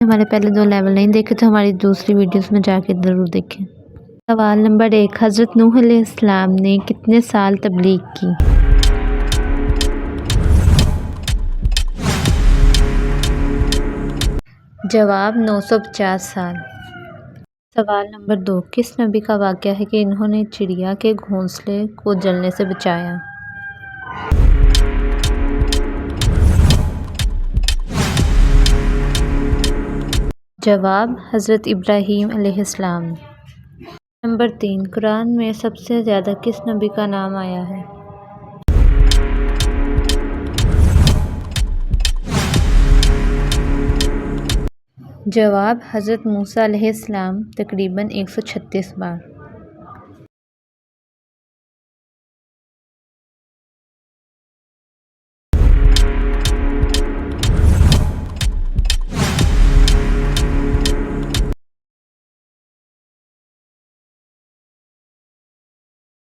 हमारे पहले 2 लेवल नहीं देखे तो हमारी दूसरी वीडियोस में जाके ज़रूर देखें। सवाल नंबर 1, हज़रत नूह अलैहिस्सलाम ने कितने साल तबलीग की? जवाब 950 साल। सवाल नंबर 2, किस नबी का वाक़या है कि इन्होंने चिड़िया के घोंसले को जलने से बचाया? जवाब हज़रत इब्राहीम अलैहिस्सलाम। नंबर 3, कुरान में सबसे ज़्यादा किस नबी का नाम आया है? जवाब हज़रत मूसा अलैहिस्सलाम तकरीबन 136 बार।